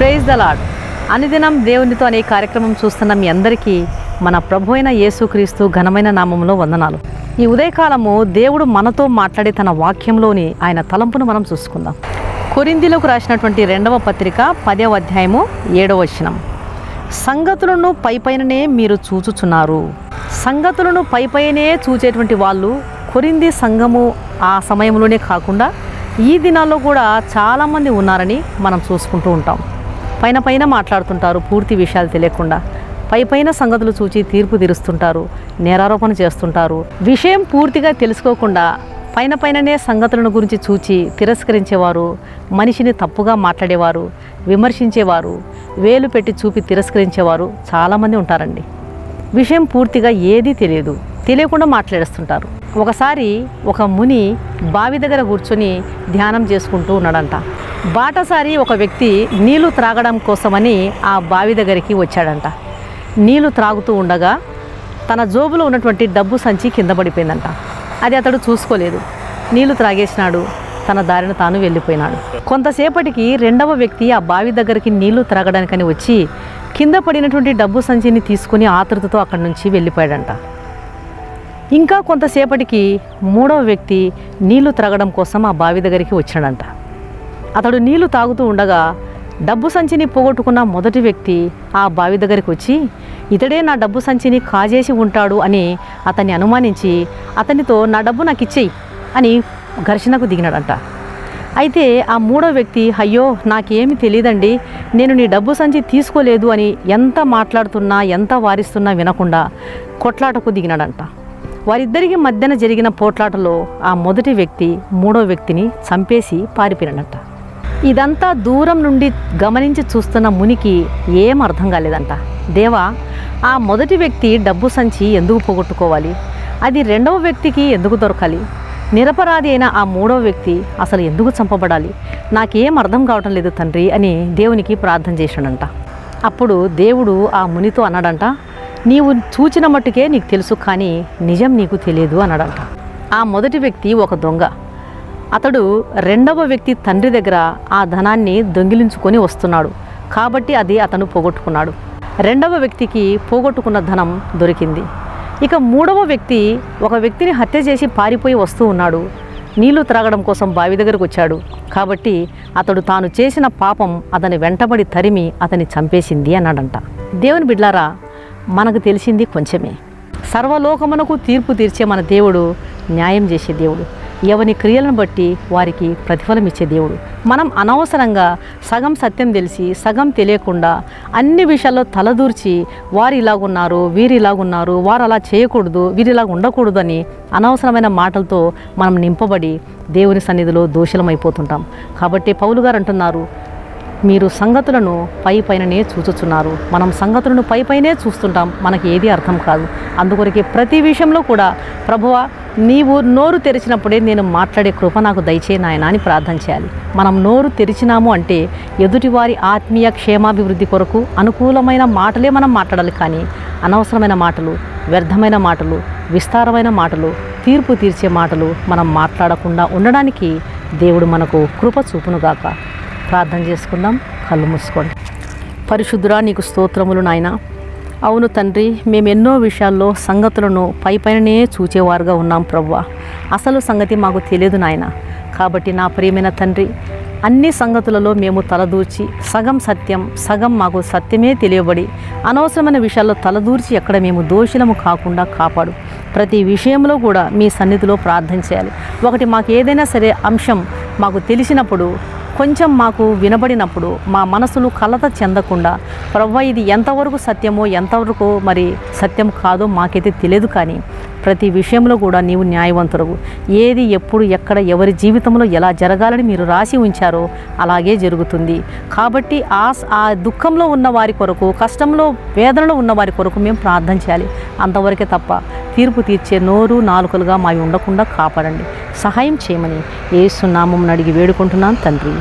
Praise the lord. అనుదినం దేవునితో అనే కార్యక్రమం చూస్తున్న మీ అందరికీ మన ప్రభు అయిన యేసుక్రీస్తు ఘనమైన నామంలో వందనాలు. ఈ ఉదయకాలము దేవుడు మనతో మాట్లాడే తన వాక్యంలోని ఆయన తలంపును మనం చూసుకుందాం. కొరింథీయులకు రాసినటువంటి 2వ పత్రిక 10వ అధ్యాయము 7వ వచనం. సంగతులను పైపైననే మీరు చూచుచున్నారు. సంగతులను పైపైనే చూచేటువంటి వాళ్ళు కొరింథీ సంఘము ఆ సమయంలోనే కాకుండా ఈ దినాల్లో కూడా చాలామంది ఉన్నారని మనం చూసుకుంటూ ఉంటాం. పైన మాట్లాడుతుంటారు, పూర్తి విషయాలు తెలియకుండా పైపైన సంగతులు చూచి తీర్పు తీరుస్తుంటారు, నేరారోపణ చేస్తుంటారు. విషయం పూర్తిగా తెలుసుకోకుండా పైననే సంగతులను గురించి చూచి తిరస్కరించేవారు, మనిషిని తప్పుగా మాట్లాడేవారు, విమర్శించేవారు, వేలు పెట్టి చూపి తిరస్కరించేవారు చాలామంది ఉంటారండి. విషయం పూర్తిగా ఏదీ తెలియకుండా మాట్లాడేస్తుంటారు. ఒకసారి ఒక ముని బావి దగ్గర కూర్చొని ధ్యానం చేసుకుంటూ ఉన్నాడంట. బాటసారి ఒక వ్యక్తి నీళ్లు త్రాగడం కోసమని ఆ బావి దగ్గరికి వచ్చాడంట. నీళ్లు త్రాగుతూ ఉండగా తన జోబులో ఉన్నటువంటి డబ్బు సంచి కింద పడిపోయిందంట. అది అతడు చూసుకోలేదు, నీళ్లు త్రాగేసినాడు, తన దారిన తాను వెళ్ళిపోయినాడు. కొంతసేపటికి 2వ వ్యక్తి ఆ బావి దగ్గరికి నీళ్లు త్రాగడానికని వచ్చి కింద పడినటువంటి డబ్బు సంచిని తీసుకుని ఆతృతతో అక్కడి నుంచి వెళ్ళిపోయాడంట. ఇంకా కొంతసేపటికి 3వ వ్యక్తి నీళ్లు త్రాగడం కోసం ఆ బావి దగ్గరికి వచ్చాడంట. అతడు నీళ్లు తాగుతూ ఉండగా డబ్బు సంచిని పోగొట్టుకున్న మొదటి వ్యక్తి ఆ బావి దగ్గరికి వచ్చి ఇతడే నా డబ్బు సంచిని కాజేసి ఉంటాడు అని అతన్ని అనుమానించి అతనితో నా డబ్బు నాకు ఇచ్చేయి అని ఘర్షణకు దిగినాడంట. అయితే ఆ 3వ వ్యక్తి అయ్యో నాకేమీ తెలియదండి, నేను నీ డబ్బు సంచి తీసుకోలేదు అని ఎంత మాట్లాడుతున్నా ఎంత వారిస్తున్నా వినకుండా కొట్లాటకు దిగినాడంట. వారిద్దరికి మధ్యన జరిగిన పోట్లాటలో ఆ మొదటి వ్యక్తి 3వ వ్యక్తిని చంపేసి పారిపోయినాడంట. ఇదంతా దూరం నుండి గమనించి చూస్తున్న మునికి ఏం అర్థం కాలేదంట. దేవా, ఆ మొదటి వ్యక్తి డబ్బు సంచి ఎందుకు పోగొట్టుకోవాలి? అది 2వ వ్యక్తికి ఎందుకు దొరకాలి? నిరపరాధి అయిన ఆ 3వ వ్యక్తి అసలు ఎందుకు చంపబడాలి? నాకేం అర్థం కావటం లేదు తండ్రి అని దేవునికి ప్రార్థన చేశాడంట. అప్పుడు దేవుడు ఆ మునితో అన్నాడంట, నీవు చూచిన మట్టుకే నీకు తెలుసు, కానీ నిజం నీకు తెలియదు అన్నాడంట. ఆ మొదటి వ్యక్తి ఒక దొంగ. అతడు 2వ వ్యక్తి తండ్రి దగ్గర ఆ ధనాన్ని దొంగిలించుకొని వస్తున్నాడు కాబట్టి అది అతను పోగొట్టుకున్నాడు. 2వ వ్యక్తికి పోగొట్టుకున్న ధనం దొరికింది. ఇక 3వ వ్యక్తి ఒక వ్యక్తిని హత్య చేసి పారిపోయి వస్తూ ఉన్నాడు. నీళ్లు త్రాగడం కోసం బావి దగ్గరకు వచ్చాడు కాబట్టి అతడు తాను చేసిన పాపం అతని వెంటబడి తరిమి అతన్ని చంపేసింది అన్నాడంట. దేవుని బిడ్లారా, మనకు తెలిసింది కొంచెమే. సర్వలోకమునకు తీర్పు తీర్చే మన దేవుడు న్యాయం చేసే దేవుడు. ఎవని క్రియలను బట్టి వారికి ప్రతిఫలం ఇచ్చే దేవుడు. మనం అనవసరంగా సగం సత్యం తెలిసి సగం తెలియకుండా అన్ని విషయాల్లో తలదూర్చి వారు ఇలాగున్నారు, వీరు ఇలాగున్నారు, వారు అలా చేయకూడదు, వీరు ఇలాగ ఉండకూడదు అని అనవసరమైన మాటలతో మనం నింపబడి దేవుని సన్నిధిలో దోషులమైపోతుంటాం. కాబట్టి పౌలు గారు అంటున్నారు, మీరు సంగతులను పైపైననే చూచుచున్నారు. మనం సంగతులను పైపైనే చూస్తుంటాం, మనకి ఏది అర్థం కాదు. అందుకొరకే ప్రతి విషయంలో కూడా ప్రభువా, నీవు నోరు తెరిచినప్పుడే నేను మాట్లాడే కృప నాకు దయచేయి నాయనా అని ప్రార్థన చేయాలి. మనం నోరు తెరిచినాము అంటే ఎదుటివారి ఆత్మీయ క్షేమాభివృద్ధి కొరకు అనుకూలమైన మాటలే మనం మాట్లాడాలి. కానీ అనవసరమైన మాటలు, వ్యర్థమైన మాటలు, విస్తారమైన మాటలు, తీర్పు తీర్చే మాటలు మనం మాట్లాడకుండా ఉండడానికి దేవుడు మనకు కృప చూపునుగాక. ప్రార్థన చేసుకుందాం. కళ్ళు మూసుకోండి. పరిశుద్ధుడా, నీకు స్తోత్రములు నాయన. అవును తండ్రి, మేము ఎన్నో విషయాల్లో సంగతులను పైపైననే చూచేవారుగా ఉన్నాం ప్రభువా. అసలు సంగతి మాకు తెలియదు నాయన. కాబట్టి నా ప్రియమైన తండ్రి, అన్ని సంగతులలో మేము తలదూర్చి సగం సత్యం సగం మాకు సత్యమే తెలియబడి అనవసరమైన విషయాల్లో తలదూర్చి ఎక్కడ మేము దోషులము కాకుండా కాపాడు. ప్రతి విషయంలో కూడా మీ సన్నిధిలో ప్రార్థన చేయాలి. ఒకటి మాకు ఏదైనా సరే అంశం మాకు తెలిసినప్పుడు, కొంచెం మాకు వినబడినప్పుడు మా మనసులు కలత చెందకుండా ప్రభువా, ఇది ఎంతవరకు సత్యమో ఎంతవరకు మరి సత్యం కాదో మాకైతే తెలియదు, కానీ ప్రతి విషయంలో కూడా నీవు న్యాయవంతుడవు. ఏది ఎప్పుడు ఎక్కడ ఎవరి జీవితంలో ఎలా జరగాలని మీరు రాసి ఉంచారో అలాగే జరుగుతుంది. కాబట్టి ఆ దుఃఖంలో ఉన్న వారి కొరకు, కష్టంలో వేదనలో ఉన్న వారి కొరకు మేము ప్రార్థన చేయాలి. అంతవరకే తప్ప తీర్పు తీర్చే నోరు నాలుకలుగా మావి ఉండకుండా కాపాడండి. సహాయం చేయమని యేసు నామమున అడిగి వేడుకుంటున్నాను తండ్రి,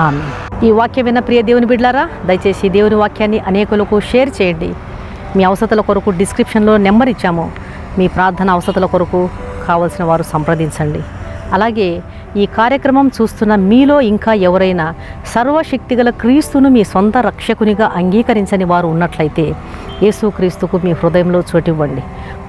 ఆమేన్. ఈ వాక్యం విన్న ప్రియ దేవుని బిడ్డలారా, దయచేసి దేవుని వాక్యాన్ని అనేకులకు షేర్ చేయండి. మీ అవసరతల కొరకు డిస్క్రిప్షన్లో నెంబర్ ఇచ్చాము. మీ ప్రార్థన అవసరతల కొరకు కావలసిన వారు సంప్రదించండి. అలాగే ఈ కార్యక్రమం చూస్తున్న మీలో ఇంకా ఎవరైనా సర్వశక్తిగల క్రీస్తును మీ సొంత రక్షకునిగా అంగీకరించని వారు ఉన్నట్లయితే యేసుక్రీస్తుకు మీ హృదయంలో చోటివ్వండి.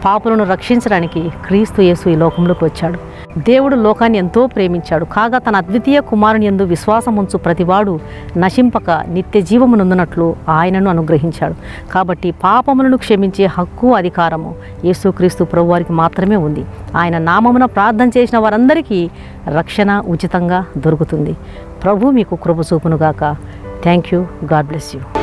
పాపులను రక్షించడానికి క్రీస్తు యేసు ఈ లోకంలోకి వచ్చాడు. దేవుడు లోకాన్ని ఎంతో ప్రేమించాడు. కాగా తన అద్వితీయ కుమారుని యందు విశ్వాసముంచు ప్రతివాడు నశింపక నిత్య జీవమునందునట్లు ఆయనను అనుగ్రహించాడు. కాబట్టి పాపములను క్షమించే హక్కు, అధికారము యేసుక్రీస్తు ప్రభువారికి మాత్రమే ఉంది. ఆయన నామమున ప్రార్థన చేసిన వారందరికీ రక్షణ ఉచితంగా దొరుకుతుంది. ప్రభు మీకు కృప చూపునుగాక. Thank you. God bless you.